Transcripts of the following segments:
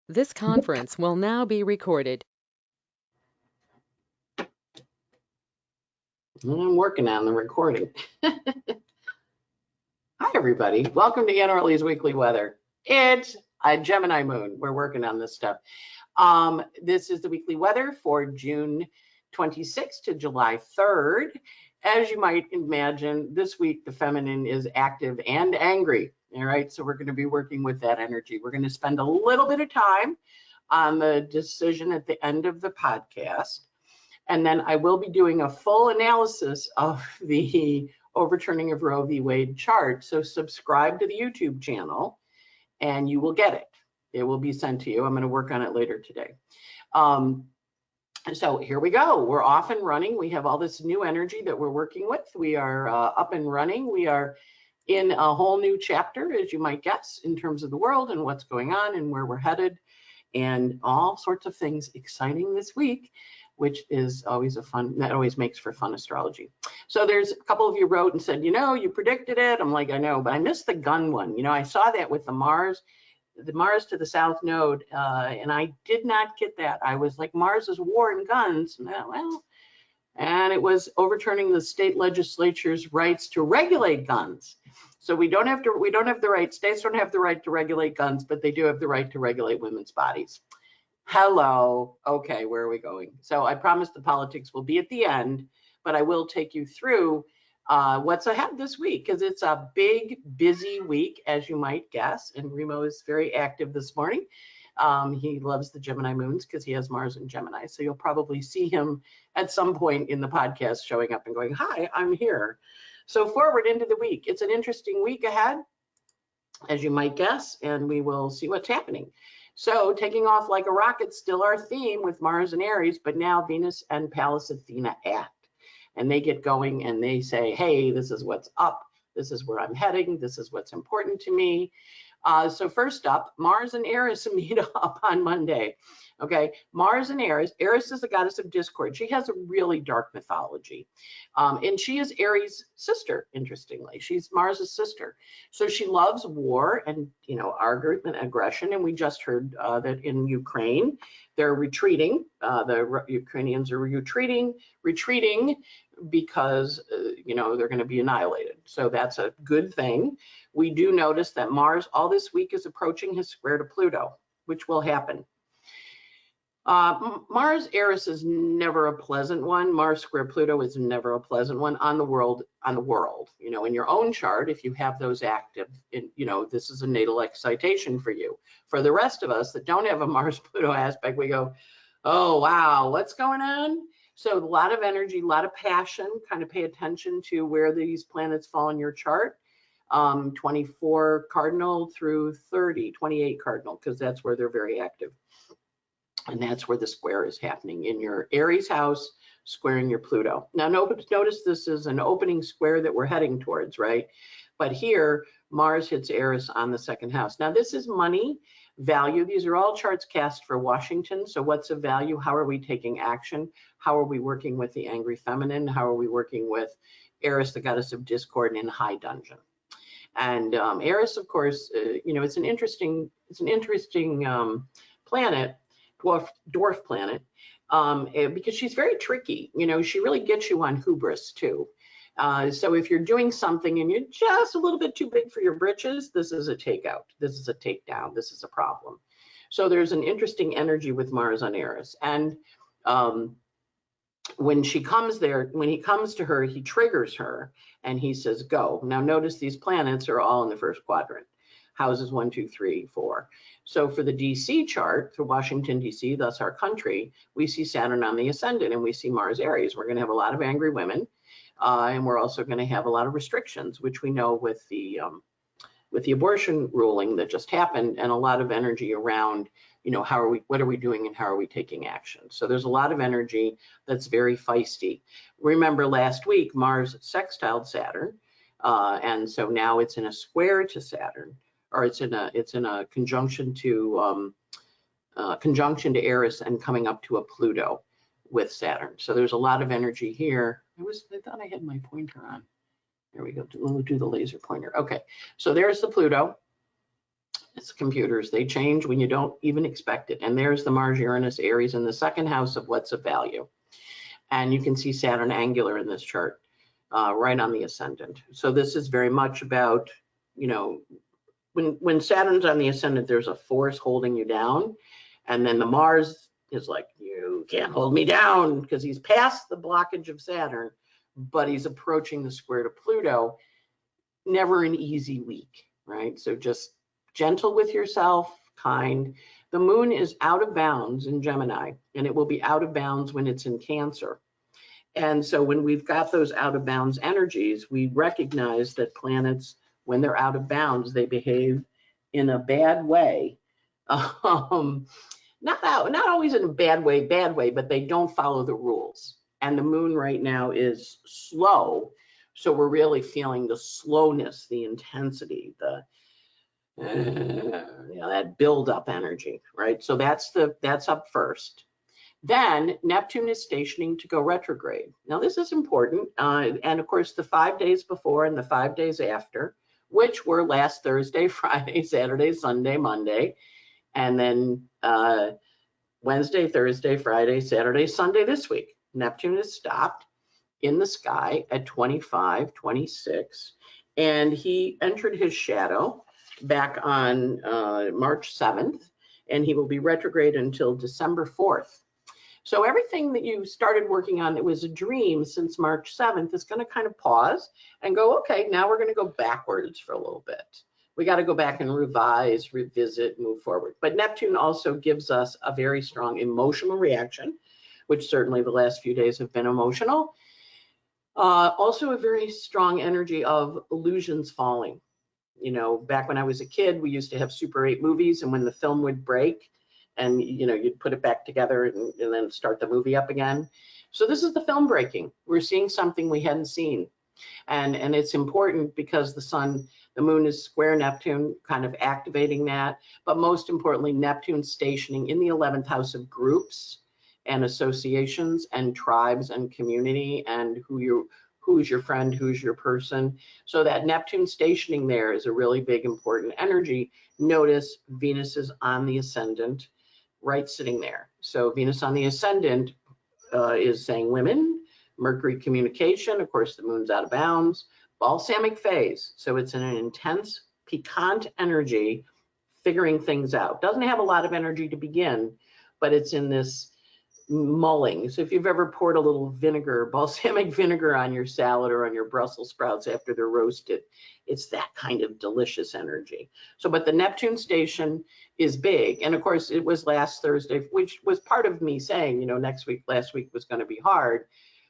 This conference will now be recorded. I'm working on the recording. Hi, everybody. Welcome to Ortelee's Weekly Weather. It's a Gemini moon. We're working on this stuff. This is the weekly weather for June 26th to July 3rd. As you might imagine, this week the feminine is active and angry. All right, so we're going to be working with that energy. We're going to spend a little bit of time on the decision at the end of the podcast. And then I will be doing a full analysis of the overturning of Roe v. Wade chart. So subscribe to the YouTube channel and you will get it. It will be sent to you. I'm going to work on it later today. So here we go. We're off and running. We have all this new energy that we're working with. We are up and running. We are in a whole new chapter, as you might guess, in terms of the world and what's going on and where we're headed and all sorts of things exciting this week, which is always that always makes for fun astrology. So there's a couple of you wrote and said, you predicted it. I'm like, I know, but I missed the gun one. I saw that with the Mars to the South node, and I did not get that. I was like, Mars is war and guns. Well, and it was overturning the state legislature's rights to regulate guns. So we don't have the right, states don't have the right to regulate guns, but they do have the right to regulate women's bodies. Hello. Okay, where are we going? So I promise the politics will be at the end, but I will take you through what's ahead this week, because it's a big, busy week, as you might guess. And Remo is very active this morning. He loves the Gemini moons because he has Mars in Gemini. So you'll probably see him at some point in the podcast showing up and going, hi, I'm here. So forward into the week. It's an interesting week ahead, as you might guess, and we will see what's happening. So taking off like a rocket, still our theme with Mars and Eris, but now Venus and Pallas Athena act. And they get going and they say, hey, this is what's up. This is where I'm heading. This is what's important to me. So first up, Mars and Eris meet up on Monday. Okay, Mars and Eris. Eris is the goddess of discord. She has a really dark mythology. And she is Eris' sister, interestingly. She's Mars' sister. So she loves war and, argument, aggression. And we just heard that in Ukraine, they're retreating. The Ukrainians are retreating because, they're going to be annihilated. So that's a good thing. We do notice that Mars all this week is approaching his square to Pluto, which will happen. Mars Eris is never a pleasant one. Mars square Pluto is never a pleasant one on the world. In your own chart, if you have those active, this is a natal excitation for you. For the rest of us that don't have a Mars Pluto aspect, we go, oh, wow, what's going on? So a lot of energy, a lot of passion. Kind of pay attention to where these planets fall in your chart. 24 cardinal through 28 cardinal, because that's where they're very active. And that's where the square is happening in your Aries house, squaring your Pluto. Now, notice this is an opening square that we're heading towards, right? But here, Mars hits Eris on the second house. Now, this is money, value. These are all charts cast for Washington. So what's a value? How are we taking action? How are we working with the angry feminine? How are we working with Eris, the goddess of discord, in high dungeon? And Eris, of course, it's an interesting planet, dwarf planet, because she's very tricky. She really gets you on hubris too. So if you're doing something and you're just a little bit too big for your britches, this is a takeout. This is a takedown. This is a problem. So there's an interesting energy with Mars on Eris. And when he comes to her, he triggers her and he says, go. Now notice these planets are all in the first quadrant. Houses 1, 2, 3, 4. So for the DC chart, for Washington, DC, thus our country, we see Saturn on the ascendant and we see Mars Aries. We're going to have a lot of angry women. And we're also going to have a lot of restrictions, which we know with the abortion ruling that just happened, and a lot of energy around, what are we doing and how are we taking action? So there's a lot of energy that's very feisty. Remember last week, Mars sextiled Saturn. And so now it's in a square to Saturn, or it's in a conjunction to Eris and coming up to a Pluto with Saturn. So there's a lot of energy here. I thought I had my pointer on. There we go. We'll do the laser pointer. Okay, so there's the Pluto. It's computers. They change when you don't even expect it. And there's the Mars, Uranus, Aries in the second house of what's of value. And you can see Saturn angular in this chart, right on the ascendant. So this is very much about, you know, when Saturn's on the ascendant, there's a force holding you down. And then the Mars is like, you can't hold me down, because he's past the blockage of Saturn, but he's approaching the square to Pluto. Never an easy week, right? So just gentle with yourself, kind. The moon is out of bounds in Gemini, and it will be out of bounds when it's in Cancer. And so when we've got those out of bounds energies, we recognize that planets, when they're out of bounds, they behave in a bad way. Not always in a bad way, but they don't follow the rules. And the moon right now is slow. So we're really feeling the slowness, the intensity, the that build-up energy, right? So that's up first. Then Neptune is stationing to go retrograde. Now this is important, and of course the 5 days before and the 5 days after, which were last Thursday, Friday, Saturday, Sunday, Monday, and then Wednesday, Thursday, Friday, Saturday, Sunday this week. Neptune is stopped in the sky at 25:26, and he entered his shadow back on March 7th, and he will be retrograde until December 4th. So everything that you started working on that was a dream since March 7th is going to kind of pause and go, okay, now we're going to go backwards for a little bit. We got to go back and revise, revisit, move forward. But Neptune also gives us a very strong emotional reaction, which certainly the last few days have been emotional. Also a very strong energy of illusions falling. You know, back when I was a kid, we used to have Super 8 movies, and when the film would break, and you know, you'd put it back together and then start the movie up again. So this is the film breaking. We're seeing something we hadn't seen. And it's important because the moon is square Neptune, kind of activating that. But most importantly, Neptune stationing in the 11th house of groups and associations and tribes and community, and who's your friend, who's your person. So that Neptune stationing there is a really big, important energy. Notice Venus is on the ascendant, right sitting there. So Venus on the ascendant is saying women, Mercury communication, of course the moon's out of bounds, balsamic phase. So it's in an intense, piquant energy, figuring things out. Doesn't have a lot of energy to begin, but it's in this mulling. So if you've ever poured a little vinegar, balsamic vinegar on your salad or on your Brussels sprouts after they're roasted, it's that kind of delicious energy. So, but the Neptune station is big. And of course it was last Thursday, which was part of me saying, you know, last week was going to be hard,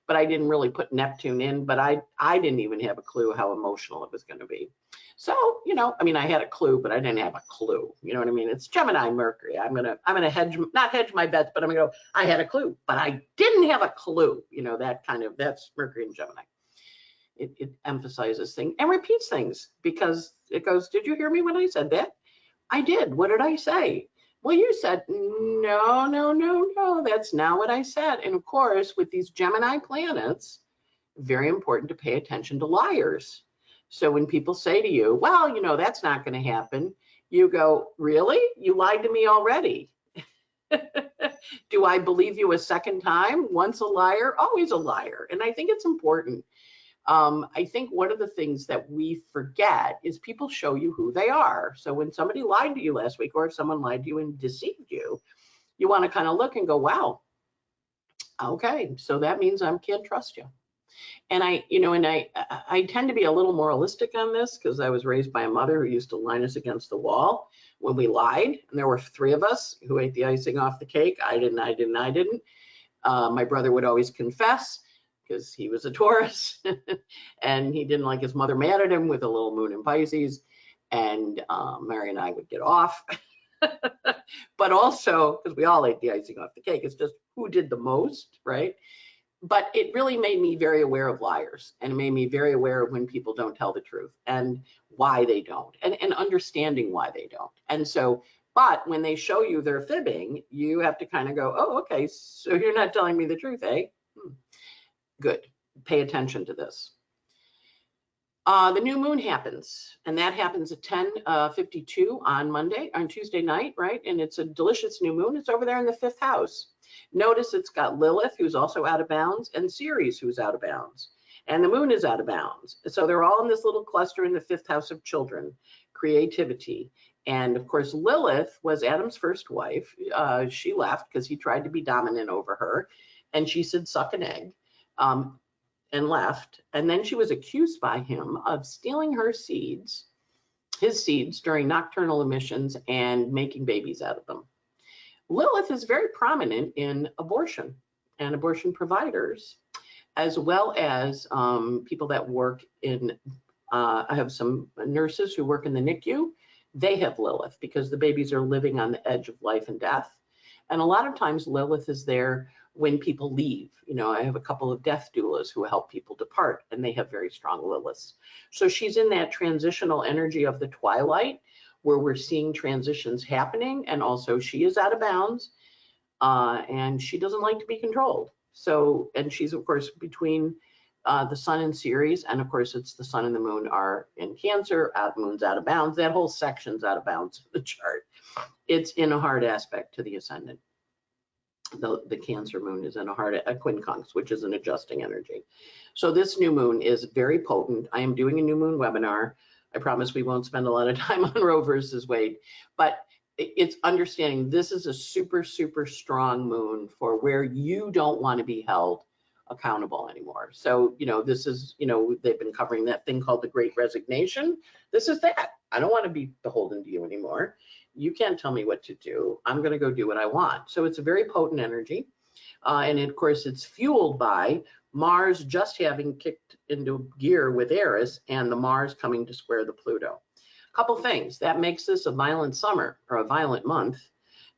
but I didn't really put Neptune in, but I didn't even have a clue how emotional it was going to be. So, you know, I mean, I had a clue, but I didn't have a clue. You know what I mean? It's Gemini Mercury. I'm gonna not hedge my bets, but I'm gonna go, I had a clue, but I didn't have a clue. You know, that's Mercury and Gemini. It emphasizes things and repeats things, because it goes, did you hear me when I said that? I did. What did I say? Well, you said, no, that's not what I said. And of course, with these Gemini planets, very important to pay attention to liars. So when people say to you, well, you know, that's not going to happen, you go, really? You lied to me already. Do I believe you a second time? Once a liar, always a liar. And I think it's important. I think one of the things that we forget is people show you who they are. So when somebody lied to you last week, or if someone lied to you and deceived you, you want to kind of look and go, wow, okay, so that means I can't trust you. And I tend to be a little moralistic on this, because I was raised by a mother who used to line us against the wall when we lied. And there were 3 of us who ate the icing off the cake. I didn't. My brother would always confess, because he was a Taurus and he didn't like his mother mad at him with a little moon in Pisces. And Mary and I would get off. But also, because we all ate the icing off the cake, it's just who did the most, right? But it really made me very aware of liars, and it made me very aware of when people don't tell the truth and why they don't, and understanding why they don't. And so, but when they show you they're fibbing, you have to kind of go, oh, okay, so you're not telling me the truth, eh? Good. Pay attention to this. The new moon happens, and that happens at 10:52 on Tuesday night, right? And it's a delicious new moon. It's over there in the 5th house. Notice it's got Lilith, who's also out of bounds, and Ceres, who's out of bounds. And the moon is out of bounds. So they're all in this little cluster in the 5th house of children, creativity. And of course, Lilith was Adam's first wife. She left because he tried to be dominant over her. And she said, suck an egg. And left. And then she was accused by him of stealing her seeds, his seeds, during nocturnal emissions and making babies out of them. Lilith is very prominent in abortion and abortion providers, as well as people that work in, I have some nurses who work in the NICU. They have Lilith because the babies are living on the edge of life and death. And a lot of times Lilith is there when people leave. You know, I have a couple of death doulas who help people depart, and they have very strong Liliths. So she's in that transitional energy of the twilight where we're seeing transitions happening, and also she is out of bounds, and she doesn't like to be controlled. So, and she's of course between the sun and Ceres, and of course it's the sun and the moon are in Cancer, moon's out of bounds. That whole section's out of bounds in the chart. It's in a hard aspect to the ascendant. The Cancer moon is in a quincunx, which is an adjusting energy. So this new moon is very potent. I am doing a new moon webinar. I promise we won't spend a lot of time on Roe versus Wade, but it's understanding this is a super, super strong moon for where you don't want to be held accountable anymore. So, you know, this is, you know, they've been covering that thing called the Great Resignation. This is that. I don't want to be beholden to you anymore. You can't tell me what to do. I'm going to go do what I want. So it's a very potent energy. And of course, it's fueled by Mars just having kicked into gear with Eris and the Mars coming to square the Pluto. A couple things. That makes this a violent summer or a violent month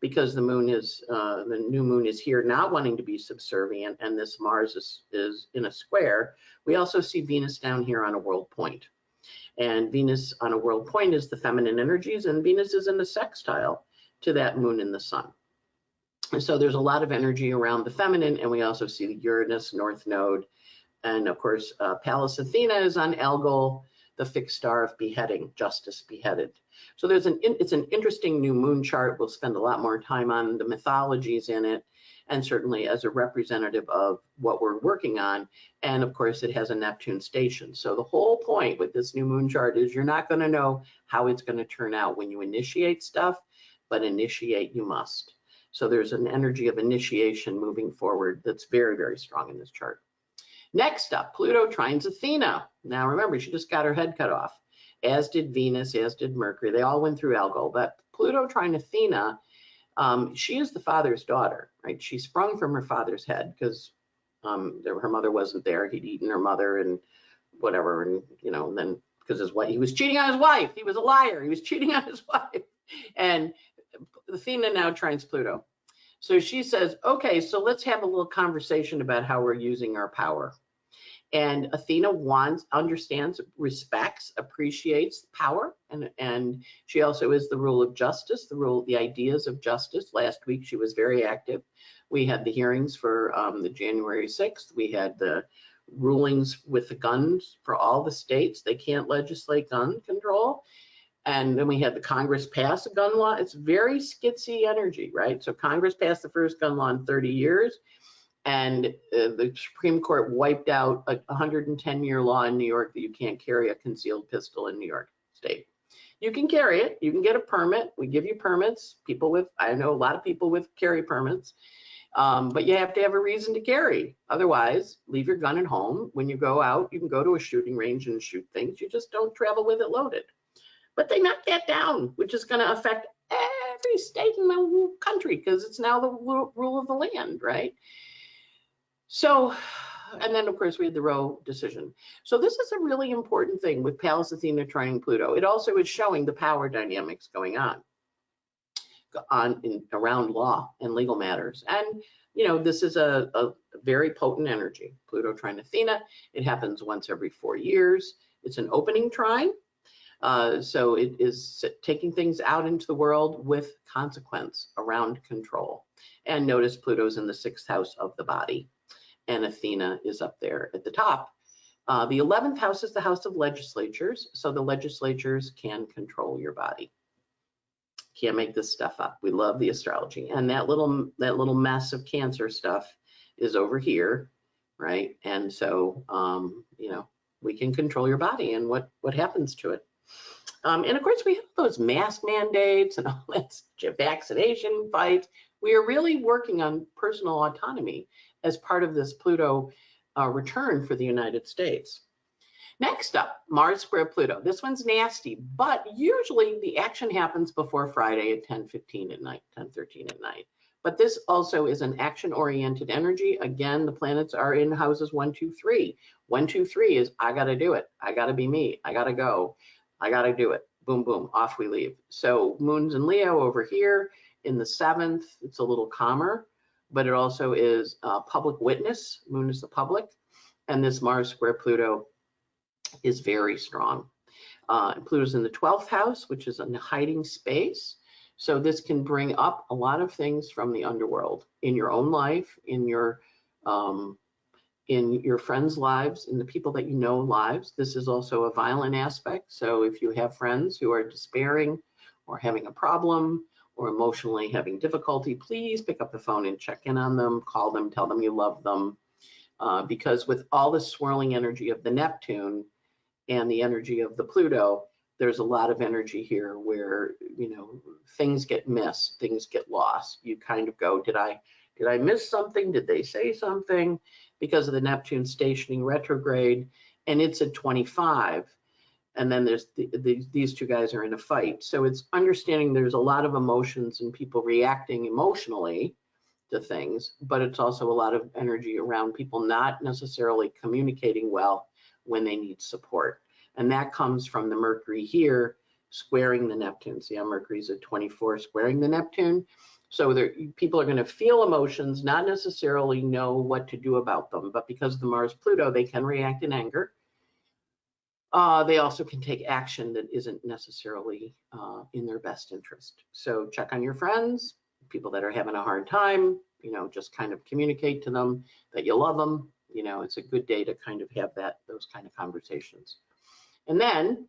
because the moon is, the new moon is here not wanting to be subservient, and this Mars is in a square. We also see Venus down here on a world point. And Venus on a world point is the feminine energies, and Venus is in a sextile to that moon and the sun. And so there's a lot of energy around the feminine, and we also see the Uranus North Node. And of course, Pallas Athena is on algol, the fixed star of beheading, justice beheaded. So it's an interesting new moon chart. We'll spend a lot more time on the mythologies in it, and certainly as a representative of what we're working on. And of course, it has a Neptune station. So the whole point with this new moon chart is you're not going to know how it's going to turn out when you initiate stuff, but initiate you must. So there's an energy of initiation moving forward that's very, very strong in this chart. Next up, Pluto trines Athena. Now remember, she just got her head cut off, as did Venus, as did Mercury. They all went through algol, but Pluto trine Athena, she is the father's daughter, right? She sprung from her father's head because her mother wasn't there. He'd eaten her mother and whatever, and you know, and then because he was cheating on his wife. He was a liar. He was cheating on his wife, and Athena now trines Pluto. So she says, okay, so let's have a little conversation about how we're using our power. And Athena understands, respects, appreciates power, and she also is the rule of justice, the ideas of justice. Last week she was very active. We had the hearings for the January 6th. We had the rulings with the guns for all the states. They can't legislate gun control. And then we had the Congress pass a gun law. It's very skitsy energy, right? So Congress passed the first gun law in 30 years. And the Supreme Court wiped out a 110-year law in New York that you can't carry a concealed pistol in New York State. You can carry it. You can get a permit. We give you permits. I know a lot of people with carry permits, but you have to have a reason to carry. Otherwise, leave your gun at home. When you go out, you can go to a shooting range and shoot things. You just don't travel with it loaded. But they knocked that down, which is going to affect every state in the country because it's now the rule of the land, right? So, and then of course we had the Roe decision. So this is a really important thing with Pallas Athena trining Pluto. It also is showing the power dynamics going on around law and legal matters. And you know, this is a very potent energy. Pluto trine Athena. It happens once every 4 years. It's an opening trine. So it is taking things out into the world with consequence around control. And notice Pluto's in the 6th house of the body, and Athena is up there at the top The 11th house is the house of legislatures, so the legislatures can control your body. Can't make this stuff up. We love the astrology, and that little mess of Cancer stuff is over here, right? And so, you know, we can control your body and what happens to it. And of course, we have those mask mandates and all that vaccination fights. We are really working on personal autonomy as part of this Pluto return for the United States. Next up, Mars square Pluto. This one's nasty, but usually the action happens before Friday at 10:15 at night, 10:13 at night. But this also is an action-oriented energy. Again, the planets are in houses 1, 2, 3. 1, 2, 3 is I got to do it. I got to be me. I got to go. I got to do it. Boom, boom, off we leave. So Moon's in Leo over here in the 7th. It's a little calmer, but it also is public witness. Moon is the public. And this Mars square Pluto is very strong. Pluto's in the 12th house, which is in the hiding space. So this can bring up a lot of things from the underworld in your own life, in your friends' lives, in the people that you know lives. This is also a violent aspect. So if you have friends who are despairing or having a problem or emotionally having difficulty, please pick up the phone and check in on them, call them, tell them you love them. Because with all the swirling energy of the Neptune and the energy of the Pluto, there's a lot of energy here where, you know, things get missed, things get lost. You kind of go, did I miss something? Did they say something? Because of the Neptune stationing retrograde, and it's at 25. And then there's these two guys are in a fight. So it's understanding there's a lot of emotions and people reacting emotionally to things, but it's also a lot of energy around people not necessarily communicating well when they need support. And that comes from the Mercury here squaring the Neptune. See how Mercury's at 24 squaring the Neptune? So people are going to feel emotions, not necessarily know what to do about them, but because of the Mars Pluto, they can react in anger. They also can take action that isn't necessarily in their best interest. So check on your friends, people that are having a hard time, you know, just kind of communicate to them that you love them. You know, it's a good day to kind of have those kind of conversations. And then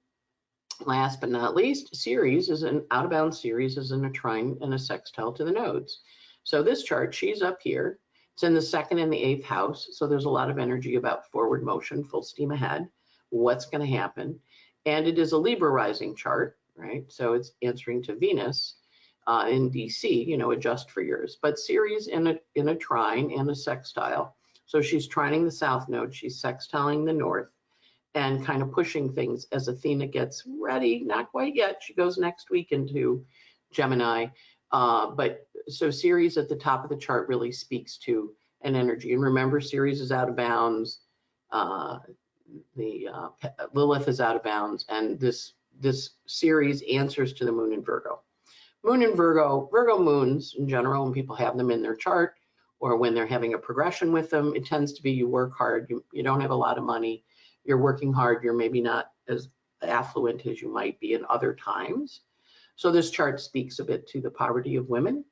last but not least, Ceres is an out of bounds. Ceres is in a trine and a sextile to the nodes. So this chart, she's up here. It's in the 2nd and the 8th house. So there's a lot of energy about forward motion, full steam ahead, what's going to happen. And it is a Libra rising chart, right? So it's answering to Venus in DC, you know, adjust for yours. But Ceres in a trine and a sextile. So she's trining the south node, she's sextiling the north, and kind of pushing things as Athena gets ready. Not quite yet. She goes next week into Gemini. But so Ceres at the top of the chart really speaks to an energy. And remember, Ceres is out of bounds. Lilith is out of bounds. And this Ceres answers to the moon in Virgo. Moon in Virgo moons in general, when people have them in their chart or when they're having a progression with them, it tends to be you work hard, you don't have a lot of money, you're working hard, you're maybe not as affluent as you might be in other times. So this chart speaks a bit to the poverty of women,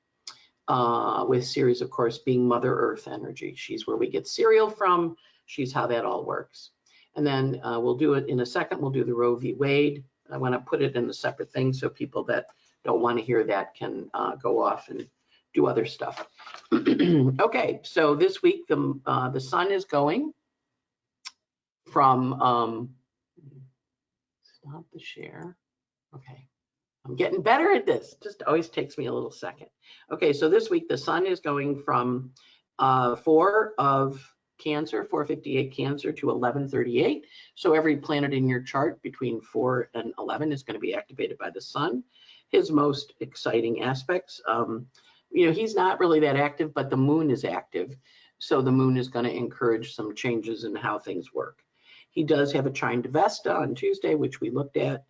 with Ceres, of course, being Mother Earth energy. She's where we get cereal from. She's how that all works. And then we'll do it in a second. We'll do the Roe v. Wade. I want to put it in a separate thing so people that don't want to hear that can go off and do other stuff. Okay, so this week the sun is going from, stop the share. Okay, I'm getting better at this. Just always takes me a little second. Okay, so this week the sun is going from 4 of Cancer, 458 Cancer to 1138. So every planet in your chart between 4 and 11 is going to be activated by the sun. His most exciting aspects, you know, he's not really that active, but the moon is active. So the moon is going to encourage some changes in how things work. He does have a trine to Vesta on Tuesday, which we looked at.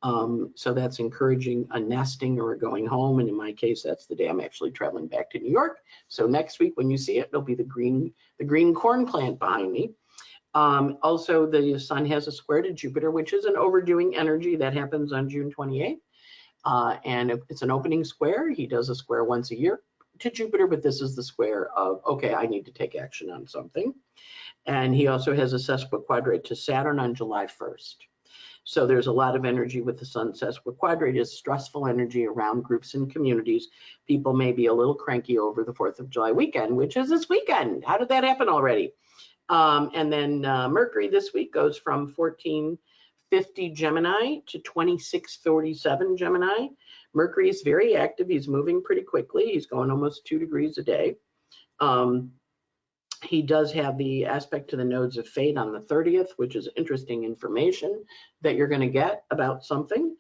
So that's encouraging a nesting or a going home. And in my case, that's the day I'm actually traveling back to New York. So next week when you see it, it'll be the green corn plant behind me. Also, the sun has a square to Jupiter, which is an overdoing energy that happens on June 28th. And it's an opening square. He does a square once a year. to Jupiter, but this is the square of, okay, I need to take action on something. And he also has a sesquiquadrate to Saturn on July 1st. So there's a lot of energy with the Sun sesquiquadrate. Is stressful energy around groups and communities. People may be a little cranky over the 4th of July weekend, which is this weekend. How did that happen already? And then Mercury this week goes from 1450 Gemini to 2647 Gemini. Mercury is very active. He's moving pretty quickly. He's going almost 2 degrees a day. He does have the aspect to the nodes of fate on the 30th, which is interesting information that you're going to get about something.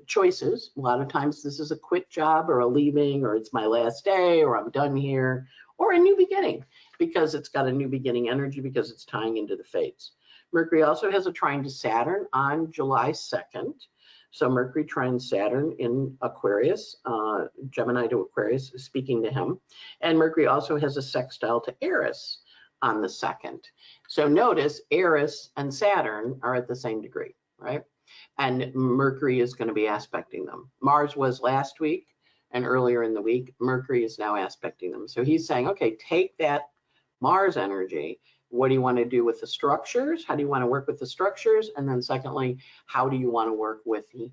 Choices. A lot of times this is a quit job or a leaving, or it's my last day, or I'm done here, or a new beginning, because it's got a new beginning energy, because it's tying into the fates. Mercury also has a trine to Saturn on July 2nd. So Mercury trines Saturn in Aquarius, Gemini to Aquarius, speaking to him. And Mercury also has a sextile to Eris on the 2nd. So notice Eris and Saturn are at the same degree, right? And Mercury is going to be aspecting them. Mars was last week and earlier in the week. Mercury is now aspecting them. So he's saying, okay, take that Mars energy. What do you want to do with the structures? How do you want to work with the structures? And then secondly, how do you want to work with the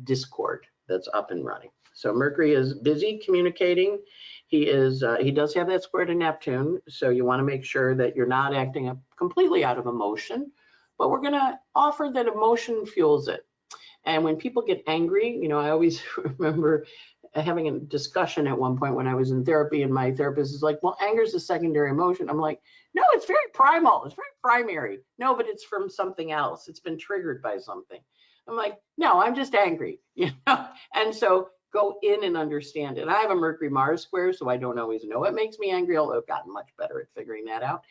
discord that's up and running? So Mercury is busy communicating. He does have that square to Neptune. So you want to make sure that you're not acting completely out of emotion, but we're going to offer that emotion fuels it. And when people get angry, I always remember having a discussion at one point when I was in therapy, and my therapist is like, well, anger is a secondary emotion. I'm like, no, it's very primal. It's very primary. No, but it's from something else. It's been triggered by something. I'm like, no, I'm just angry, And so go in and understand it. I have a Mercury Mars square, so I don't always know what makes me angry, although I've gotten much better at figuring that out.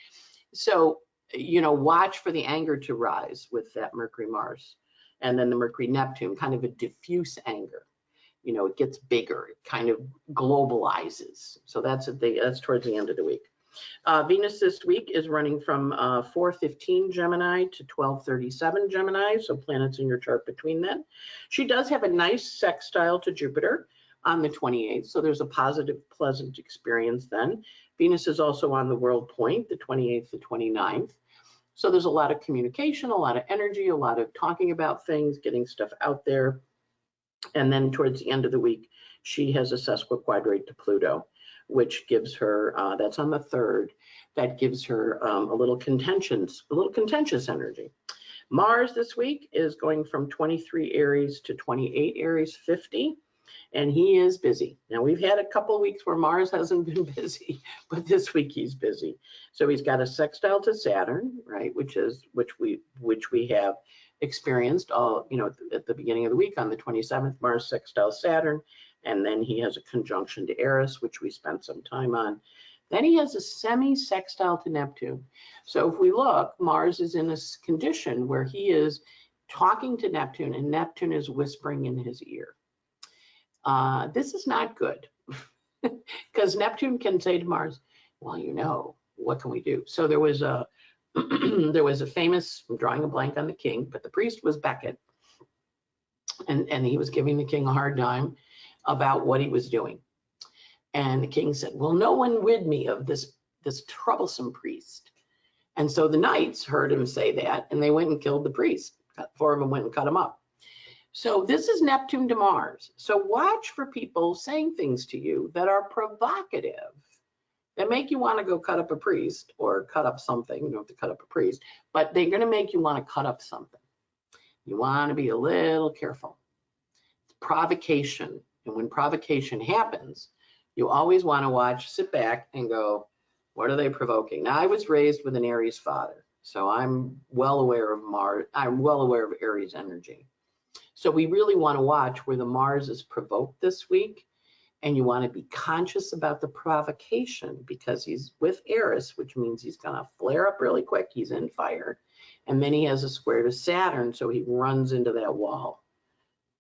So, watch for the anger to rise with that Mercury Mars. And then the Mercury Neptune, kind of a diffuse anger. It gets bigger, it kind of globalizes. So that's towards the end of the week. Venus this week is running from 415 Gemini to 1237 Gemini, so planets in your chart between then. She does have a nice sextile to Jupiter on the 28th, so there's a positive, pleasant experience then. Venus is also on the world point, the 28th to 29th. So there's a lot of communication, a lot of energy, a lot of talking about things, getting stuff out there. And then towards the end of the week, she has a sesquiquadrate to Pluto, which gives her, that's on the 3rd, that gives her a little contentious energy. Mars this week is going from 23 Aries to 28 Aries 50, and he is busy. Now, we've had a couple of weeks where Mars hasn't been busy, but this week he's busy. So he's got a sextile to Saturn, right, which we have experienced at the beginning of the week on the 27th, Mars sextile Saturn, and then he has a conjunction to Eris, which we spent some time on. Then he has a semi-sextile to Neptune. So if we look, Mars is in this condition where he is talking to Neptune, and Neptune is whispering in his ear. This is not good, because Neptune can say to Mars, well, what can we do? So there was a there was a famous, I'm drawing a blank on the king, but the priest was Beckett, and he was giving the king a hard time about what he was doing. And the king said, well, no one rid me of this troublesome priest. And so the knights heard him say that, and they went and killed the priest. 4 of them went and cut him up. So this is Neptune to Mars. So watch for people saying things to you that are provocative, that make you want to go cut up a priest or cut up something. You don't have to cut up a priest, but they're going to make you want to cut up something. You want to be a little careful. It's provocation. And when provocation happens, you always want to sit back and go, what are they provoking? Now, I was raised with an Aries father, so I'm well aware of Mars. I'm well aware of Aries energy. So we really want to watch where the Mars is provoked this week. And you want to be conscious about the provocation, because he's with Eris, which means he's going to flare up really quick. He's in fire. And then he has a square to Saturn, so he runs into that wall.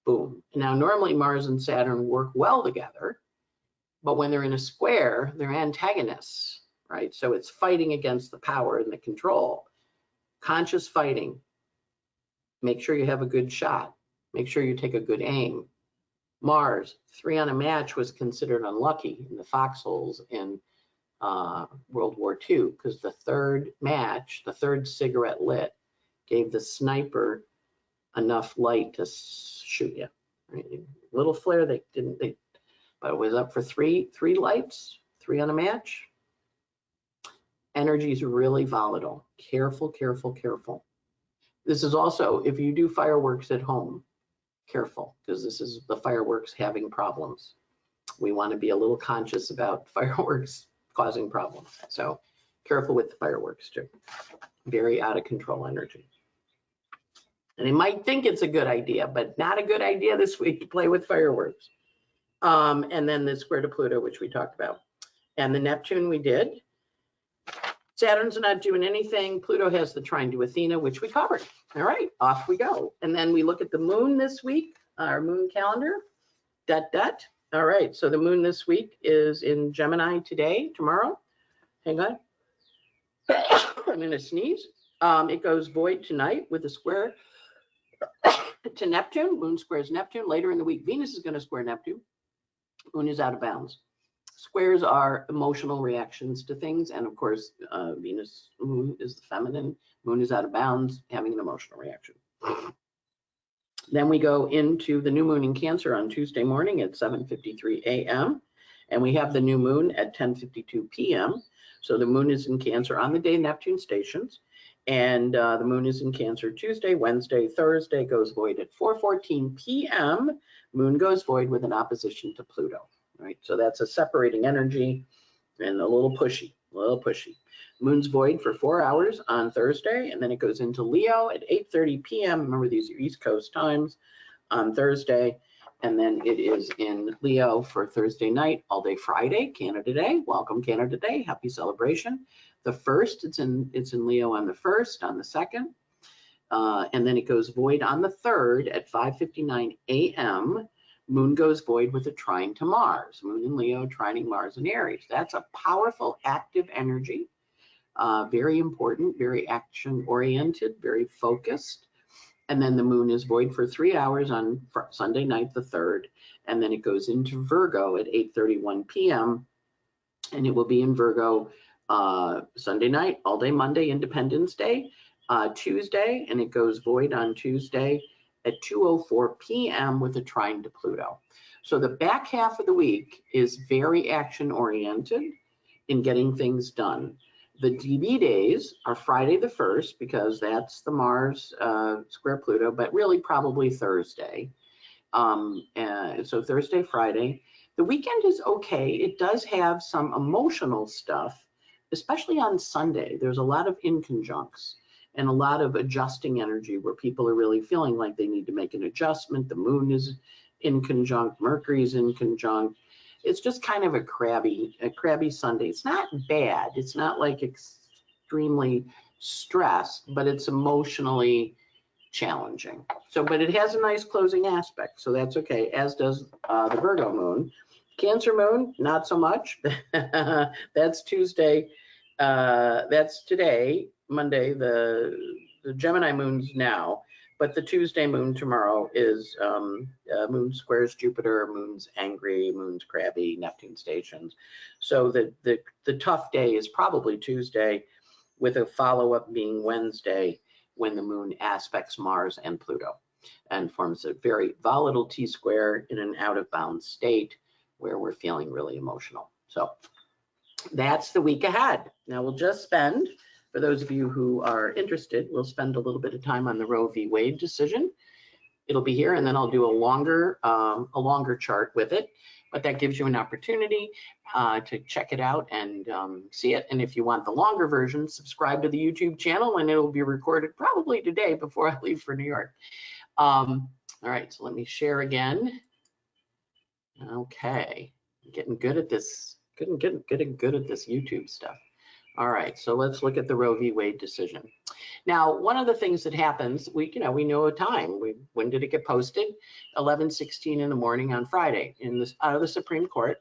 Boom. Now, normally Mars and Saturn work well together, but when they're in a square, they're antagonists, right? So it's fighting against the power and the control. Conscious fighting. Make sure you have a good shot. Make sure you take a good aim. Mars, 3 on a match was considered unlucky in the foxholes in World War II, because the third match, the third cigarette lit, gave the sniper enough light to shoot you. Right? Little flare, but it was up for three lights, 3 on a match. Energy is really volatile. Careful, careful, careful. This is also, if you do fireworks at home, careful, because this is the fireworks having problems. We want to be a little conscious about fireworks causing problems. So careful with the fireworks too. Very out of control energy. And you might think it's a good idea, but not a good idea this week to play with fireworks. And then the square to Pluto, which we talked about. And the Neptune we did. Saturn's not doing anything. Pluto has the trine to Athena, which we covered. All right, off we go. And then we look at the moon this week, our moon calendar. All right, so the moon this week is in Gemini today, tomorrow. Hang on. I'm going to sneeze. It goes void tonight with a square to Neptune. Moon squares Neptune. Later in the week, Venus is going to square Neptune. Moon is out of bounds. Squares are emotional reactions to things. And of course, Venus, moon is the feminine. Moon is out of bounds, having an emotional reaction. Then we go into the new moon in Cancer on Tuesday morning at 7:53 a.m. And we have the new moon at 10:52 p.m. So the moon is in Cancer on the day Neptune stations. And the moon is in Cancer Tuesday, Wednesday, Thursday, goes void at 4:14 p.m. Moon goes void with an opposition to Pluto. Right, so that's a separating energy and a little pushy. Moon's void for 4 hours on Thursday, and then it goes into Leo at 8:30 p.m. Remember, these are East Coast times on Thursday, and then it is in Leo for Thursday night, all day Friday, Canada Day. Welcome Canada Day, happy celebration. The first, it's in Leo on the 1st, on the 2nd, and then it goes void on the 3rd at 5:59 a.m. Moon goes void with a trine to Mars. Moon in Leo, trining Mars and Eris. That's a powerful, active energy. Very important, very action-oriented, very focused. And then the moon is void for 3 hours on Sunday night, the 3rd. And then it goes into Virgo at 8:31 p.m. And it will be in Virgo Sunday night, all day Monday, Independence Day, Tuesday, and it goes void on Tuesday at 2:04 p.m. with a trine to Pluto. So the back half of the week is very action oriented in getting things done. The DB days are Friday the 1st, because that's the Mars square Pluto, but really probably Thursday. So Thursday, Friday. The weekend is okay. It does have some emotional stuff, especially on Sunday. There's a lot of inconjuncts and a lot of adjusting energy where people are really feeling like they need to make an adjustment. The moon is in conjunct, Mercury's in conjunct. It's just kind of a crabby Sunday. It's not bad. It's not like extremely stressed, but it's emotionally challenging. So, but it has a nice closing aspect, so that's okay, as does the Virgo moon. Cancer moon, not so much. That's Tuesday. That's today, Monday. The Gemini moon's now, but the Tuesday moon tomorrow is moon squares Jupiter, moon's angry, moon's crabby, Neptune stations. So the tough day is probably Tuesday, with a follow-up being Wednesday, when the moon aspects Mars and Pluto and forms a very volatile T-square in an out-of-bounds state where we're feeling really emotional. So that's the week ahead. Now we'll just spend, for those of you who are interested, we'll spend a little bit of time on the Roe v. Wade decision. It'll be here, and then I'll do a longer chart with it. But that gives you an opportunity to check it out and see it. And if you want the longer version, subscribe to the YouTube channel, and it'll be recorded probably today before I leave for New York. All right, so let me share again. Okay, getting good at this. Getting good at this YouTube stuff. All right, so let's look at the Roe v. Wade decision. Now, one of the things that happens, we know a time. When did it get posted? 11:16 in the morning on Friday out of the Supreme Court.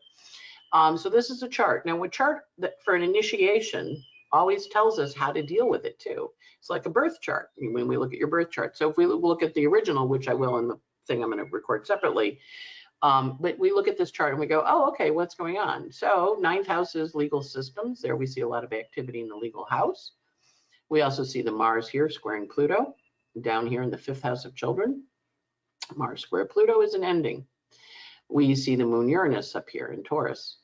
So this is a chart. Now, a chart that for an initiation always tells us how to deal with it too. It's like a birth chart when we look at your birth chart. So if we look at the original, which I will in the thing I'm going to record separately, But we look at this chart and we go, oh, okay, what's going on? So ninth house is legal systems. There we see a lot of activity in the legal house. We also see the Mars here squaring Pluto. Down here in the 5th house of children, Mars square Pluto is an ending. We see the moon Uranus up here in Taurus.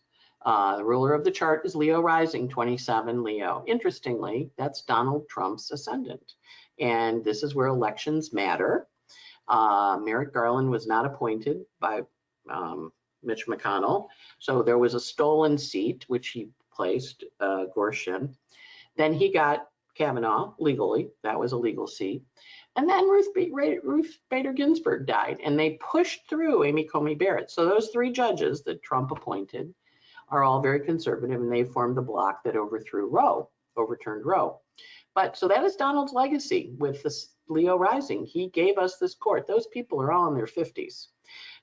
The ruler of the chart is Leo rising, 27 Leo. Interestingly, that's Donald Trump's ascendant. And this is where elections matter. Merrick Garland was not appointed by Mitch McConnell. So there was a stolen seat, which he placed Gorshin. Then he got Kavanaugh legally. That was a legal seat. And then Ruth Bader Ginsburg died, and they pushed through Amy Coney Barrett. So those 3 judges that Trump appointed are all very conservative, and they formed the bloc that overturned Roe. But so that is Donald's legacy with this Leo rising. He gave us this court. Those people are all in their 50s.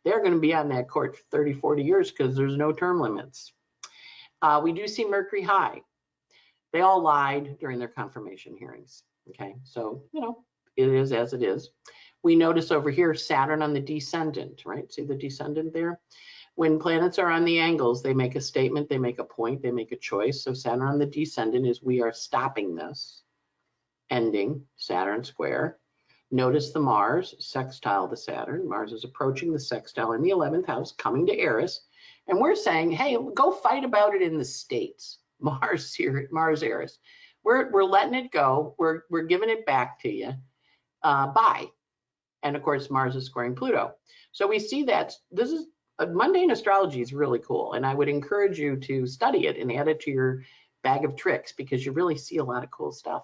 They're going to be on that court for 30, 40 years because there's no term limits. We do see Mercury high. They all lied during their confirmation hearings. Okay, so, it is as it is. We notice over here Saturn on the descendant, right? See the descendant there? When planets are on the angles, they make a statement, they make a point, they make a choice. So Saturn on the descendant is we are stopping this, ending Saturn square. Notice the Mars sextile to Saturn. Mars is approaching the sextile in the 11th house, coming to Eris. And we're saying, hey, go fight about it in the States. Mars here, Mars Eris. We're letting it go. We're giving it back to you. Bye. And of course, Mars is squaring Pluto. So we see that this is mundane astrology is really cool. And I would encourage you to study it and add it to your bag of tricks because you really see a lot of cool stuff.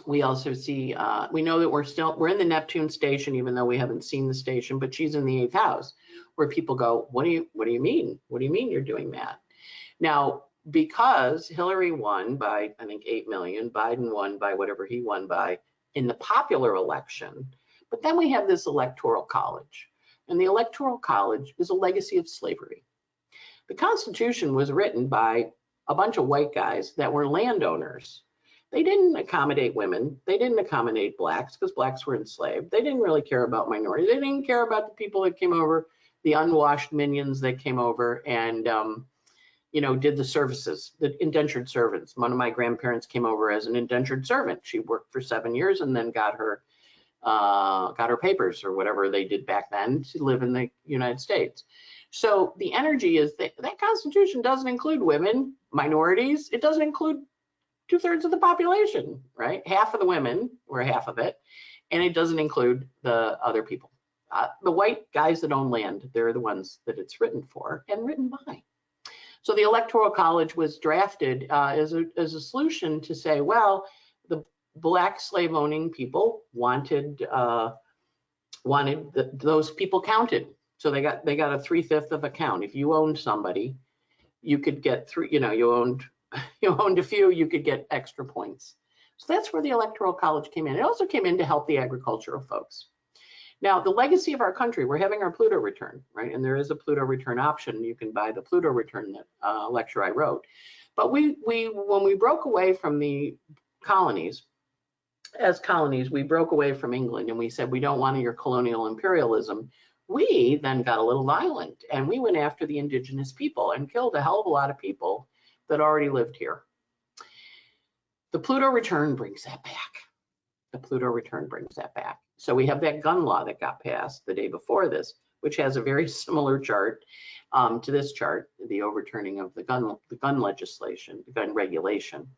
We also see, we know that we're in the Neptune station, even though we haven't seen the station, but she's in the 8th house where people go, what do you mean? What do you mean you're doing that? Now, because Hillary won by, I think, 8 million, Biden won by whatever he won by in the popular election, but then we have this electoral college. And the electoral college is a legacy of slavery. The Constitution was written by a bunch of white guys that were landowners. They didn't accommodate women. They didn't accommodate blacks because blacks were enslaved. They didn't really care about minorities. They didn't care about the people that came over, the unwashed minions that came over and did the services, the indentured servants. One of my grandparents came over as an indentured servant. She worked for 7 years and then got her papers or whatever they did back then to live in the United States. So the energy is that Constitution doesn't include women, minorities. It doesn't include 2/3 of the population, right? Half of the women were half of it, and it doesn't include the other people. The white guys that own land, they're the ones that it's written for and written by. So the Electoral College was drafted as a solution to say, well, the black slave-owning people wanted those people counted. So they got a 3/5 of a count. If you owned somebody, you could get you owned a few, you could get extra points. So that's where the Electoral College came in. It also came in to help the agricultural folks. Now, the legacy of our country, we're having our Pluto return, right? And there is a Pluto return option. You can buy the Pluto return lecture I wrote. But when we broke away from the colonies, we broke away from England and we said, we don't want your colonial imperialism. We then got a little violent and we went after the indigenous people and killed a hell of a lot of people that already lived here. The Pluto return brings that back. The Pluto return brings that back. So we have that gun law that got passed the day before this, which has a very similar chart to this chart, the overturning of the gun legislation, the gun regulation.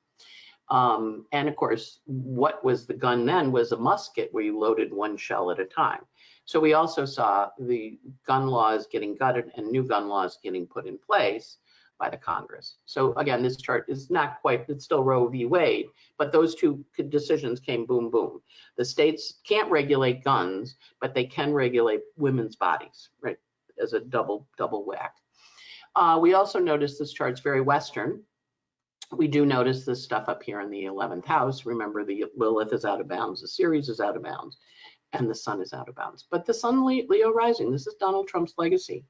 And of course, what was the gun then was a musket where you loaded one shell at a time. So we also saw the gun laws getting gutted and new gun laws getting put in place by the Congress. So again, this chart is not quite, it's still Roe v. Wade, but those two decisions came boom, boom. The states can't regulate guns, but they can regulate women's bodies, right, as a double whack. We also notice this chart's very Western. We do notice this stuff up here in the 11th house. Remember, the Lilith is out of bounds, the Ceres is out of bounds, and the sun is out of bounds. But the sun, Leo rising, this is Donald Trump's legacy.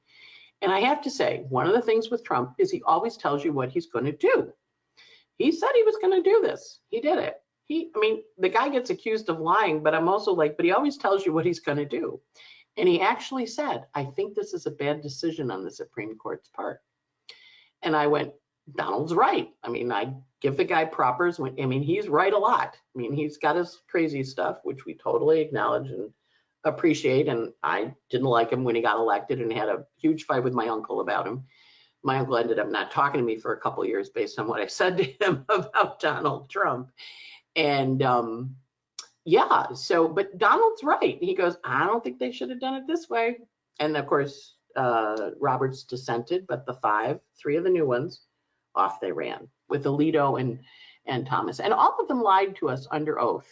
And I have to say, one of the things with Trump is he always tells you what he's going to do. He said he was going to do this. He did it. I mean, the guy gets accused of lying, but I'm also like, but he always tells you what he's going to do. And he actually said, I think this is a bad decision on the Supreme Court's part. And I went, Donald's right. I mean, I give the guy propers. I mean, he's right a lot. I mean, he's got his crazy stuff, which we totally acknowledge and appreciate. And I didn't like him when he got elected and had a huge fight with my uncle about him. My uncle ended up not talking to me for a couple of years based on what I said to him about Donald Trump. And yeah, so, but Donald's right. He goes, I don't think they should have done it this way. And of course, Roberts dissented, but the three of the new ones, off they ran with Alito and Thomas. And all of them lied to us under oath.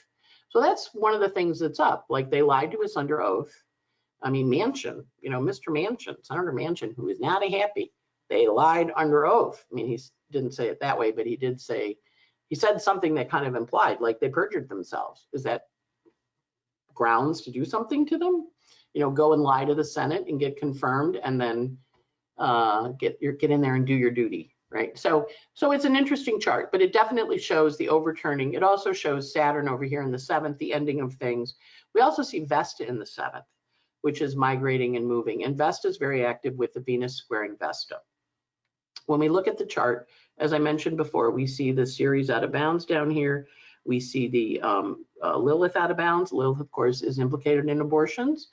So that's one of the things that's up. Like, they lied to us under oath. I mean, Manchin, you know, Mr. Manchin, Senator Manchin, who is not happy. They lied under oath. I mean, he didn't say it that way, but he did say, he said something that kind of implied like they perjured themselves. Is that grounds to do something to them? You know, go and lie to the Senate and get confirmed, and then get in there and do your duty, right? So it's an interesting chart, but it definitely shows the overturning. It also shows Saturn over here in the 7th, the ending of things. We also see Vesta in the 7th, which is migrating and moving. And Vesta is very active with the Venus squaring Vesta. When we look at the chart, as I mentioned before, we see the Ceres out of bounds down here. We see the Lilith out of bounds. Lilith, of course, is implicated in abortions.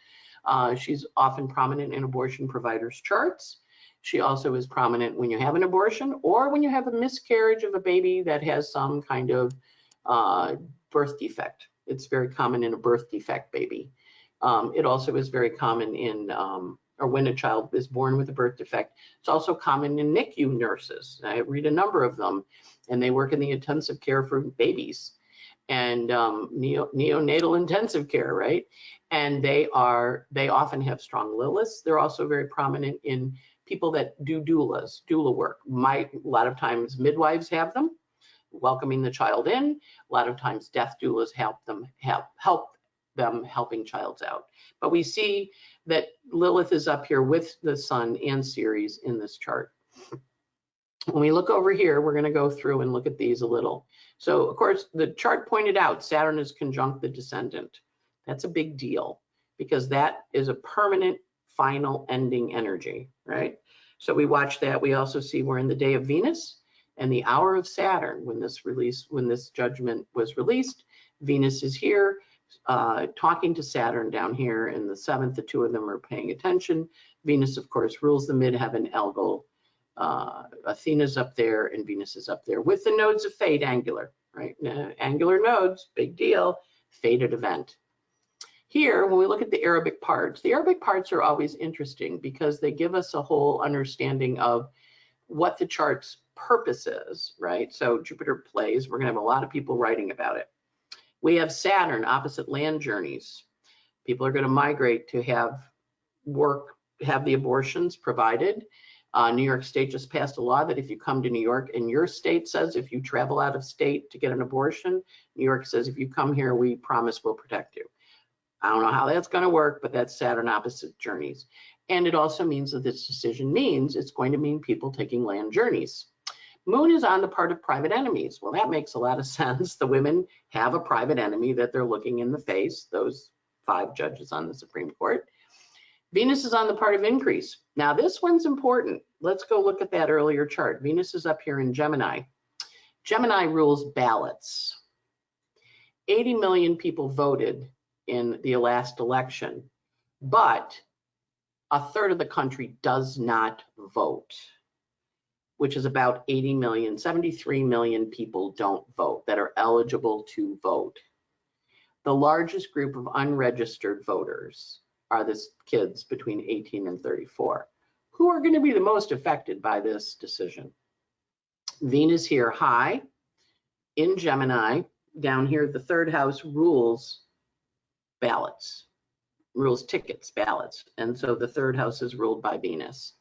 She's often prominent in abortion providers' charts. She also is prominent when you have an abortion or when you have a miscarriage of a baby that has some kind of birth defect. It's very common in a birth defect baby. It also is very common in, or when a child is born with a birth defect. It's also common in NICU nurses. I read a number of them, and they work in the intensive care for babies and neonatal intensive care, right? And they often have strong Liliths. They're also very prominent in people that do doula work. A lot of times midwives have them, welcoming the child in. A lot of times death doulas help them helping childs out. But we see that Lilith is up here with the Sun and Ceres in this chart. When we look over here, we're going to go through and look at these a little. So, of course, the chart pointed out Saturn is conjunct the descendant. That's a big deal because that is a permanent final ending energy, right? So we watch that. We also see we're in the day of Venus and the hour of Saturn when this judgment was released. Venus is here talking to Saturn down here in the 7th. The two of them are paying attention. Venus, of course, rules the midheaven algol. Athena's up there and Venus is up there with the nodes of fate angular, right? Angular nodes, big deal, fated event. Here, when we look at the Arabic parts are always interesting because they give us a whole understanding of what the chart's purpose is, right? So Jupiter plays, we're gonna have a lot of people writing about it. We have Saturn, opposite land journeys. People are gonna migrate to have the abortions provided. New York State just passed a law that if you come to New York and your state says if you travel out of state to get an abortion, New York says if you come here, we promise we'll protect you. I don't know how that's going to work, but that's Saturn opposite journeys. And it also means that this decision means it's going to mean people taking land journeys. Moon is on the part of private enemies. Well, that makes a lot of sense. The women have a private enemy that they're looking in the face, those 5 judges on the Supreme Court. Venus is on the part of increase. Now, this one's important. Let's go look at that earlier chart. Venus is up here in Gemini. Gemini rules ballots. 80 million people voted in the last election, but a third of the country does not vote, which is about 80 million, 73 million people don't vote that are eligible to vote. The largest group of unregistered voters are the kids between 18 and 34, who are going to be the most affected by this decision. Venus here high in Gemini, down here the 3rd house rules ballots, rules tickets, ballots. And so the 3rd house is ruled by Venus.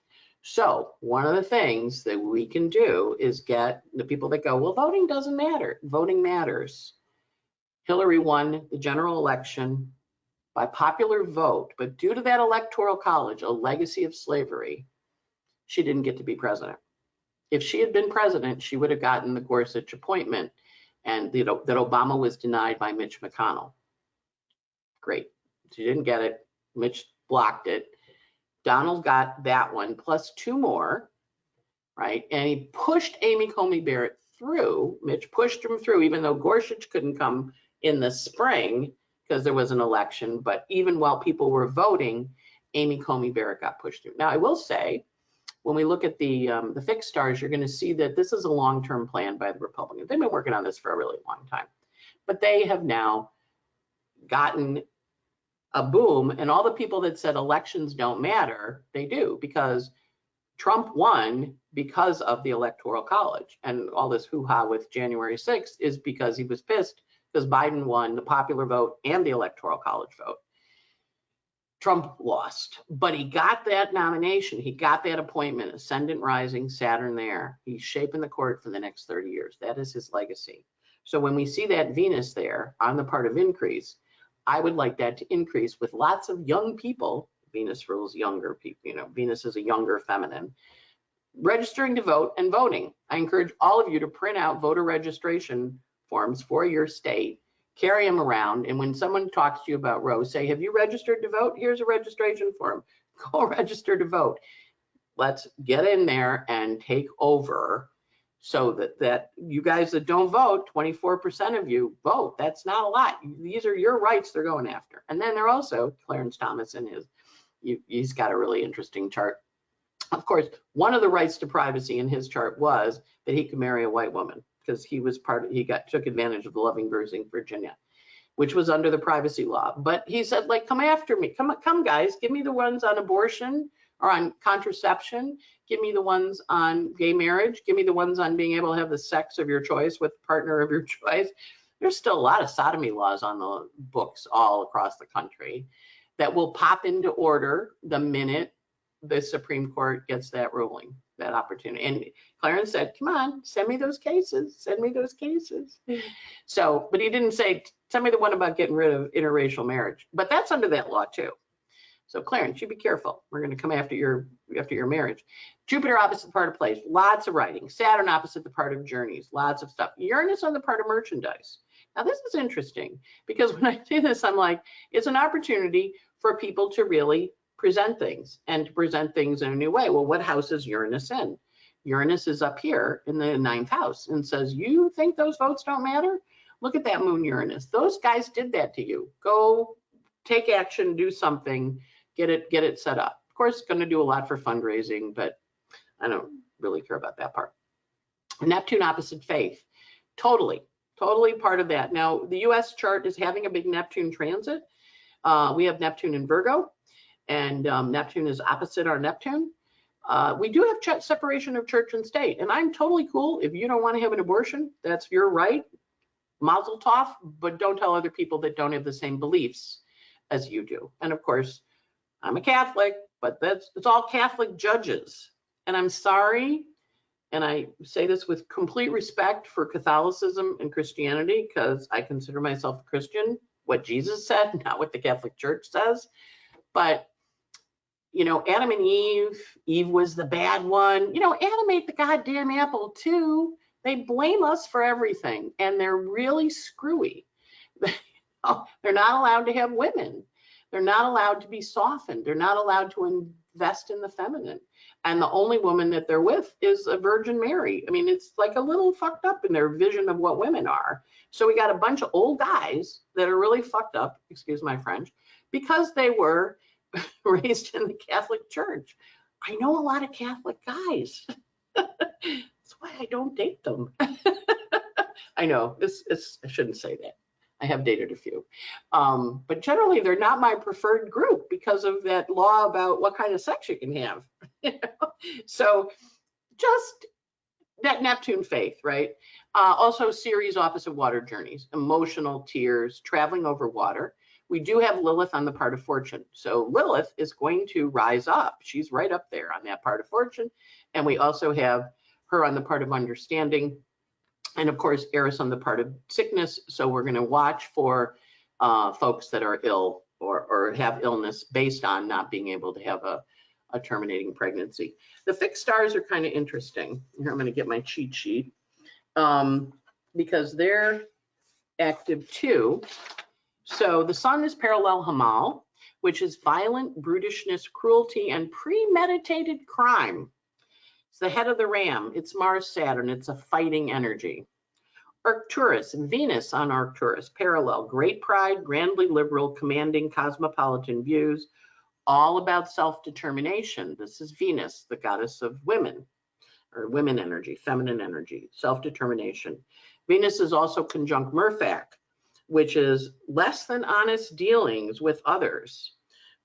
So one of the things that we can do is get the people that go, well, voting doesn't matter. Voting matters. Hillary won the general election by popular vote, but due to that electoral college, a legacy of slavery, she didn't get to be president. If she had been president, she would have gotten the Gorsuch appointment, and that Obama was denied by Mitch McConnell. Great. She didn't get it. blocked it. Donald got that one plus 2 more, right? And he pushed Amy Coney Barrett through. Mitch pushed him through, even though Gorsuch couldn't come in the spring because there was an election. But even while people were voting, Amy Coney Barrett got pushed through. Now, I will say, when we look at the fixed stars, you're going to see that this is a long-term plan by the Republicans. They've been working on this for a really long time, but they have now gotten a boom, and all the people that said elections don't matter, they do, because Trump won because of the Electoral College, and all this hoo-ha with January 6th is because he was pissed because Biden won the popular vote and the Electoral College vote. Trump lost, but he got that nomination. He got that appointment, ascendant rising, Saturn there. He's shaping the court for the next 30 years. That is his legacy. So when we see that Venus there on the part of increase, I would like that to increase with lots of young people. Venus rules younger people, Venus is a younger feminine, registering to vote and voting. I encourage all of you to print out voter registration forms for your state, carry them around, and when someone talks to you about Roe, say, have you registered to vote? Here's a registration form. Go register to vote. Let's get in there and take over so that you guys that don't vote, 24% of you vote. That's not a lot. These are your rights they're going after. And then they're also, Clarence Thomas in he's got a really interesting chart. Of course, one of the rights to privacy in his chart was that he could marry a white woman, because he took advantage of the Loving Virginia, which was under the privacy law. But he said, like, come after me. Come guys, give me the ones on abortion or on contraception. Give me the ones on gay marriage. Give me the ones on being able to have the sex of your choice with the partner of your choice. There's still a lot of sodomy laws on the books all across the country that will pop into order the minute the Supreme Court gets that ruling, that opportunity. And Clarence said, come on, send me those cases. Send me those cases. So, but he didn't say, send me the one about getting rid of interracial marriage. But that's under that law too. So Clarence, you be careful. We're going to come after your marriage. Jupiter opposite the part of place, lots of writing. Saturn opposite the part of journeys, lots of stuff. Uranus on the part of merchandise. Now this is interesting, because when I see this, I'm like, it's an opportunity for people to really present things and to present things in a new way. Well, what house is Uranus in? Uranus is up here in the 9th house and says, you think those votes don't matter? Look at that moon Uranus. Those guys did that to you. Go take action, do something, get it set up. Of course, it's going to do a lot for fundraising, but I don't really care about that part. Neptune opposite faith. Totally part of that. Now, the US chart is having a big Neptune transit. We have Neptune in Virgo, and Neptune is opposite our Neptune. We do have separation of church and state, and I'm totally cool. If you don't want to have an abortion, that's your right. Mazel tov, but don't tell other people that don't have the same beliefs as you do. And of course, I'm a Catholic, but it's all Catholic judges. And I'm sorry, and I say this with complete respect for Catholicism and Christianity, because I consider myself a Christian, what Jesus said, not what the Catholic Church says. But, Adam and Eve was the bad one. Adam ate the goddamn apple too. They blame us for everything, and they're really screwy. They're not allowed to have women. They're not allowed to be softened. They're not allowed to invest in the feminine. And the only woman that they're with is a Virgin Mary. I mean, it's like a little fucked up in their vision of what women are. So we got a bunch of old guys that are really fucked up, excuse my French, because they were raised in the Catholic Church. I know a lot of Catholic guys. That's why I don't date them. I know, I shouldn't say that. I have dated a few. But generally, they're not my preferred group because of that law about what kind of sex you can have. So just that Neptune faith, right? Also, Ceres opposite water journeys, emotional tears, traveling over water. We do have Lilith on the part of fortune. So Lilith is going to rise up. She's right up there on that part of fortune. And we also have her on the part of understanding. And of course, Eris on the part of sickness. So we're going to watch for folks that are ill or have illness based on not being able to have a terminating pregnancy. The fixed stars are kind of interesting. Here, I'm going to get my cheat sheet because they're active too. So the sun is parallel Hamal. which is violent brutishness, cruelty, and premeditated crime. It's the head of the ram. It's Mars Saturn. It's a fighting energy. Arcturus, Venus on Arcturus, parallel, great pride, grandly liberal, commanding, cosmopolitan views, all about self-determination. This is Venus, the goddess of women, or women energy, feminine energy, self-determination. Venus is also conjunct Murphak, which is less than honest dealings with others.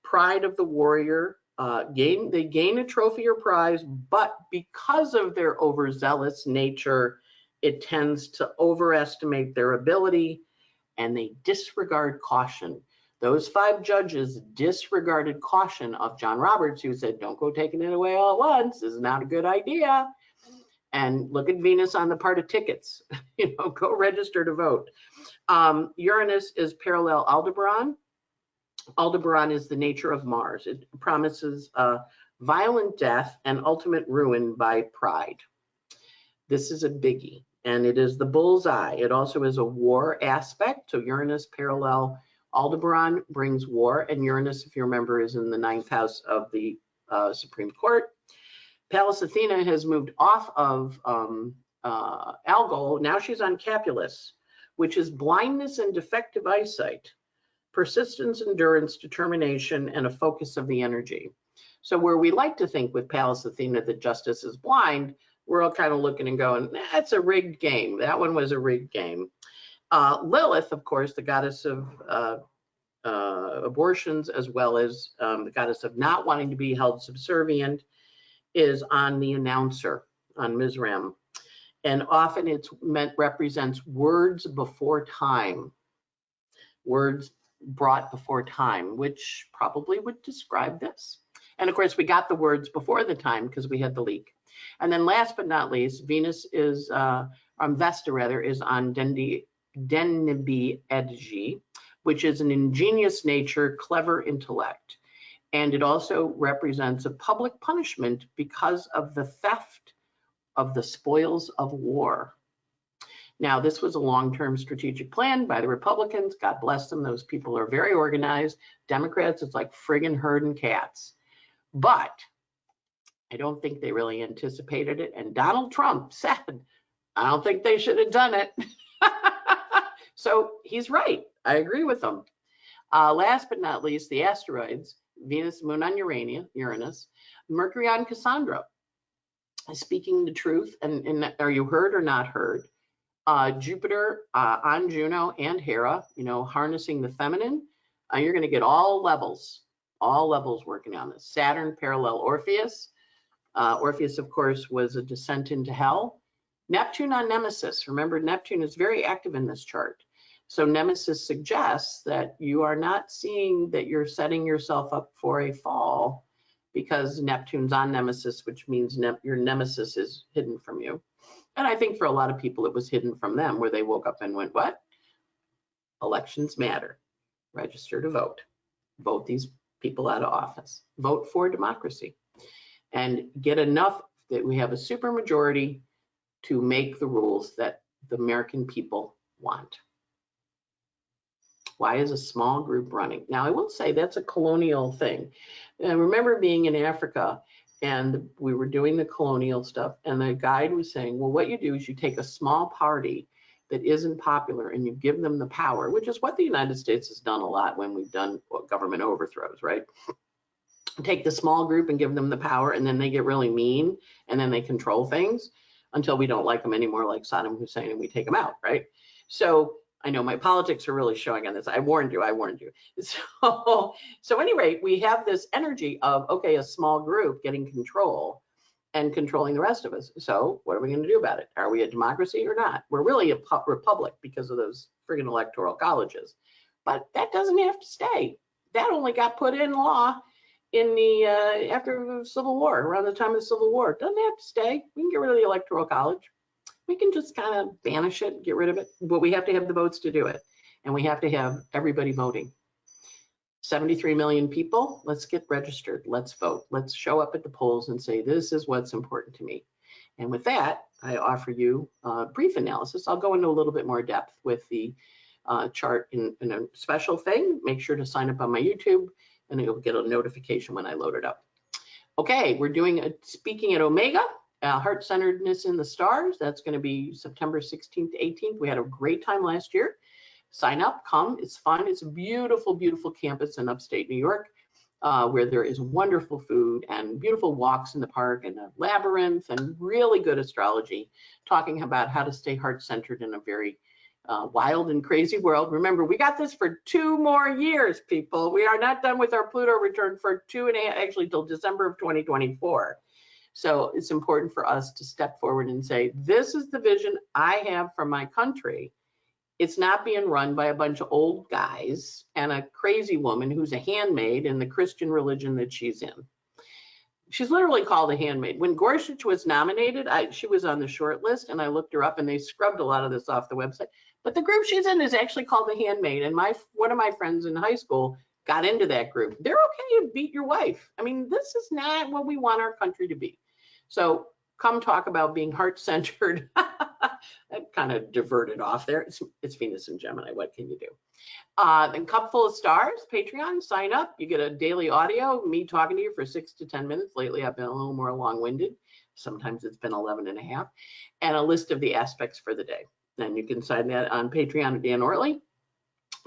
Pride of the warrior, they gain a trophy or prize, but because of their overzealous nature, it tends to overestimate their ability, and they disregard caution. Those 5 judges disregarded caution of John Roberts, who said, don't go taking it away all at once. This is not a good idea. And look at Venus on the part of tickets. Go register to vote. Uranus is parallel Aldebaran. Aldebaran is the nature of Mars. It promises violent death and ultimate ruin by pride. This is a biggie, and it is the bullseye. It also is a war aspect. So Uranus parallel Aldebaran brings war, and Uranus, if you remember, is in the 9th house of the Supreme Court. Pallas Athena has moved off of algol. Now she's on Capulus, which is blindness and defective eyesight, persistence, endurance, determination, and a focus of the energy. So where we like to think with Pallas Athena that justice is blind, we're all kind of looking and going, that's a rigged game. That one was a rigged game. Lilith, of course, the goddess of abortions, as well as the goddess of not wanting to be held subservient, is on the announcer, on Mizram. And often it's represents words before time, words brought before time, which probably would describe this. And of course, we got the words before the time because we had the leak. And then last but not least, Venus is, Vesta rather, is on Denbi Edgi, which is an ingenious nature, clever intellect. And it also represents a public punishment because of the theft of the spoils of war. Now, this was a long-term strategic plan by the Republicans. God bless them. Those people are very organized. Democrats, it's like friggin' herding cats. But I don't think they really anticipated it. And Donald Trump said, I don't think they should have done it. So he's right. I agree with him. Last but not least, the asteroids, Venus, Moon on Uranus, Mercury on Cassandra, speaking the truth. And are you heard or not heard? Jupiter on Juno and Hera, harnessing the feminine. You're going to get all levels working on this. Saturn parallel Orpheus. Orpheus, of course, was a descent into hell. Neptune on Nemesis. Remember, Neptune is very active in this chart. So Nemesis suggests that you are not seeing that you're setting yourself up for a fall because Neptune's on Nemesis, which means your Nemesis is hidden from you. And I think for a lot of people, it was hidden from them, where they woke up and went, what? Elections matter. Register to vote. Vote these people out of office. Vote for democracy. And get enough that we have a supermajority to make the rules that the American people want. Why is a small group running? Now, I will say that's a colonial thing. And I remember being in Africa, and we were doing the colonial stuff, and the guide was saying, well, what you do is you take a small party that isn't popular and you give them the power, which is what the United States has done a lot when we've done government overthrows, right? Take the small group and give them the power, and then they get really mean, and then they control things until we don't like them anymore, like Saddam Hussein, and we take them out, right? So I know my politics are really showing on this. I warned you. So at any rate, we have this energy of, okay, a small group getting control and controlling the rest of us. So what are we going to do about it? Are we a democracy or not? We're really a republic because of those friggin' electoral colleges. But that doesn't have to stay. That only got put in law in the after the Civil War, around the time of the Civil War. It doesn't have to stay. We can get rid of the electoral college. We can just kind of banish it, get rid of it, but we have to have the votes to do it. And we have to have everybody voting. 73 million people, let's get registered, let's vote. Let's show up at the polls and say, this is what's important to me. And with that, I offer you a brief analysis. I'll go into a little bit more depth with the chart in a special thing. Make sure to sign up on my YouTube and you'll get a notification when I load it up. Okay, we're doing a speaking at Omega, Heart-Centeredness in the Stars. That's going to be September 16th to 18th. We had a great time last year. Sign up, come. It's fun. It's a beautiful, beautiful campus in upstate New York, where there is wonderful food and beautiful walks in the park and a labyrinth and really good astrology, talking about how to stay heart-centered in a very wild and crazy world. Remember, we got this for 2 more years, people. We are not done with our Pluto return for 2.5, actually till December of 2024. So it's important for us to step forward and say, this is the vision I have for my country. It's not being run by a bunch of old guys and a crazy woman who's a handmaid in the Christian religion that she's in. She's literally called a handmaid. When Gorsuch was nominated, she was on the short list, and I looked her up, and they scrubbed a lot of this off the website. But the group she's in is actually called the handmaid, and one of my friends in high school got into that group. They're okay to beat your wife. I mean, this is not what we want our country to be. So come talk about being heart-centered. That kind of diverted off there. It's Venus and Gemini. What can you do? Then Cupful of Stars, Patreon, sign up. You get a daily audio, me talking to you for 6 to 10 minutes. Lately, I've been a little more long-winded. Sometimes it's been 11 and a half. And a list of the aspects for the day. And you can sign that on Patreon at Dan Ortelee.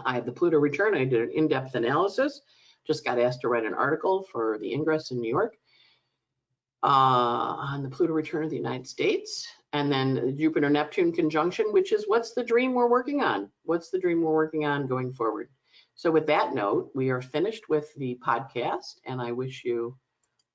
I have the Pluto return. I did an in-depth analysis. Just got asked to write an article for the Ingress in New York on the Pluto return of the United States. And then Jupiter-Neptune conjunction, which is what's the dream we're working on? What's the dream we're working on going forward? So with that note, we are finished with the podcast, and I wish you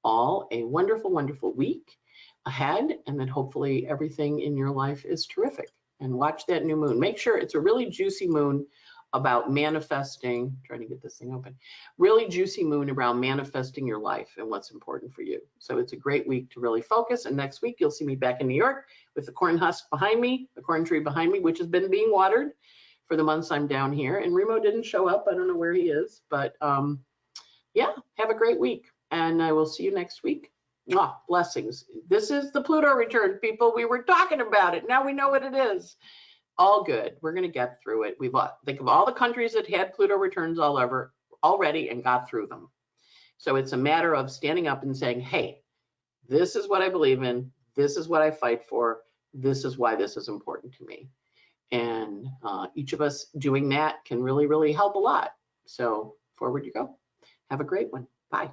all a wonderful, wonderful week ahead, and then hopefully everything in your life is terrific. And watch that new moon. Make sure it's a really juicy moon about manifesting, trying to get this thing open, really juicy moon around manifesting your life and what's important for you. So it's a great week to really focus. And next week, you'll see me back in New York with the corn husk behind me, the corn tree behind me, which has been being watered for the months I'm down here. And Remo didn't show up. I don't know where he is, but yeah, have a great week. And I will see you next week. Mwah, blessings. This is the Pluto return, people. We were talking about it. Now we know what it is. All good. We're going to get through it. Think of all the countries that had Pluto returns all over already and got through them. So it's a matter of standing up and saying, hey, this is what I believe in. This is what I fight for. This is why this is important to me. And each of us doing that can really, really help a lot. So forward you go. Have a great one. Bye.